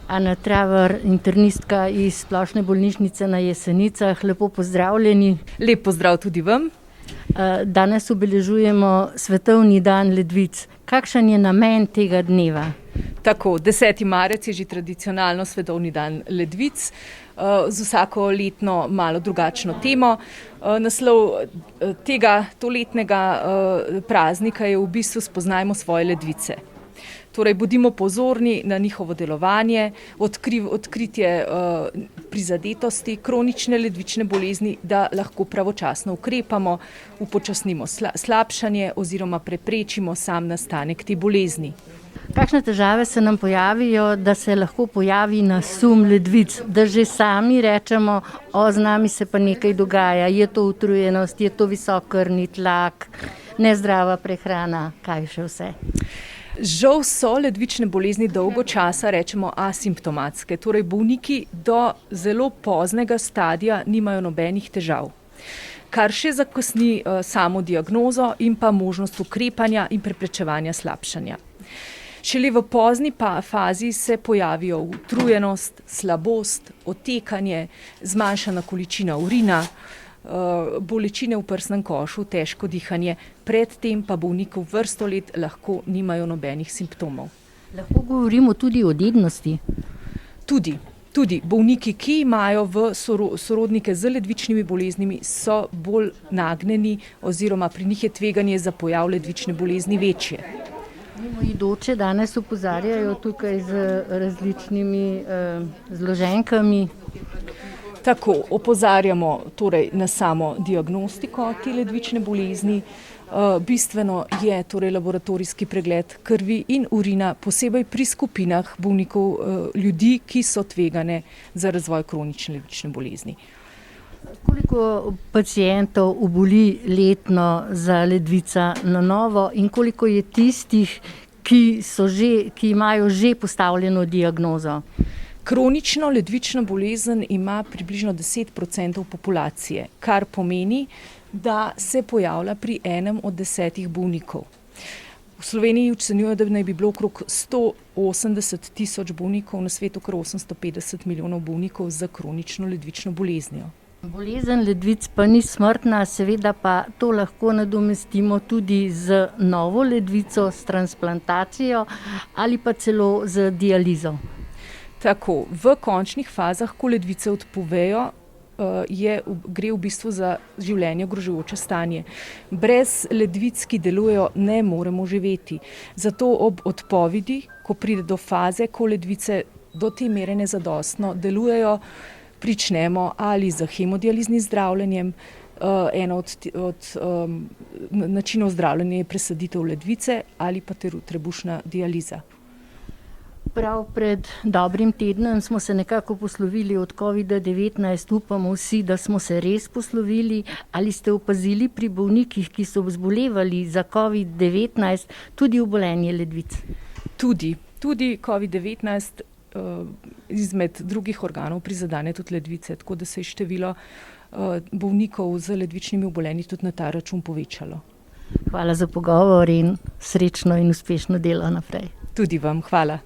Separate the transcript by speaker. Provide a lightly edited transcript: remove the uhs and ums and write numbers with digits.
Speaker 1: Ana Travar, internistka iz Splošne bolnišnice na Jesenicah. Lepo pozdravljeni.
Speaker 2: Lep pozdrav tudi vam.
Speaker 1: Danes obeležujemo Svetovni dan ledvic. Kakšen je namen tega dneva?
Speaker 2: Tako, 10. marec je že tradicionalno Svetovni dan ledvic, z vsako letno malo drugačno temo. Naslov toletnega praznika je v bistvu Spoznajmo svoje ledvice. Torej, bodimo pozorni na njihovo delovanje, odkritje prizadetosti, kronične ledvične bolezni, da lahko pravočasno ukrepamo, upočasnimo slabšanje oziroma preprečimo sam nastanek te bolezni.
Speaker 1: Kakšne težave se nam pojavijo, da se lahko pojavi na sum ledvic, da že sami rečemo, z nami se pa nekaj dogaja, je to utrujenost, je to visok krvni tlak, nezdrava prehrana, kaj še vse?
Speaker 2: Žal so ledvične bolezni dolgo časa, rečemo, asimptomatske, torej bolniki do zelo poznega stadija nimajo nobenih težav, kar še zakasni samo diagnozo in pa možnost ukrepanja in preprečevanja slabšanja. Šele v pozni fazi se pojavijo utrujenost, slabost, otekanje, zmanjšana količina urina, bolečine v prsnem košu, težko dihanje, predtem pa bolnikov vrsto let lahko nimajo nobenih simptomov.
Speaker 1: Lahko govorimo tudi o dednosti?
Speaker 2: Tudi bolniki, ki imajo sorodnike z ledvičnimi boleznimi, so bolj nagnjeni oziroma pri njih je tveganje za pojav ledvične bolezni večje.
Speaker 1: Mimoidoče danes opozarjajo tukaj z različnimi zloženkami.
Speaker 2: Tako, opozarjamo torej na samo diagnostiko te ledvične bolezni. Bistveno je torej laboratorijski pregled krvi in urina, posebej pri skupinah bolnikov, ljudi, ki so tvegane za razvoj kronične ledvične bolezni.
Speaker 1: Koliko pacientov oboli letno za ledvica na novo in koliko je tistih, ki imajo že postavljeno diagnozo?
Speaker 2: Kronično ledvično bolezen ima približno 10% populacije, kar pomeni, da se pojavlja pri enem od 10 bolnikov. V Sloveniji ocenjujejo, da naj bi bilo okrog 180 tisoč bolnikov, na svetu kar 850 milijonov bolnikov z kronično ledvično boleznijo.
Speaker 1: Bolezen ledvic pa ni smrtna, seveda pa to lahko nadomestimo tudi z novo ledvico, s transplantacijo ali pa celo z dializo.
Speaker 2: Tako, v končnih fazah, ko ledvice odpovejo, gre v bistvu za življenje ogrožajoče stanje. Brez ledvic, ki delujejo, ne moremo živeti. Zato ob odpovedi, ko pride do faze, ko ledvice do te mere nezadostno delujejo, pričnemo ali z hemodializnim zdravljenjem. Eno od načinov zdravljenja je presaditev ledvice ali pa trebušna dializa.
Speaker 1: Prav pred dobrim tednom smo se nekako poslovili od COVID-19, upamo vsi, da smo se res poslovili. Ali ste opazili pri bolnikih, ki so zbolevali za COVID-19, tudi obolenje ledvic? Tudi
Speaker 2: COVID-19 izmed drugih organov prizadene tudi ledvice, tako da se je število bolnikov z ledvičnimi obolenji tudi na ta račun povečalo.
Speaker 1: Hvala za pogovor in srečno in uspešno delo naprej.
Speaker 2: Tudi vam, hvala.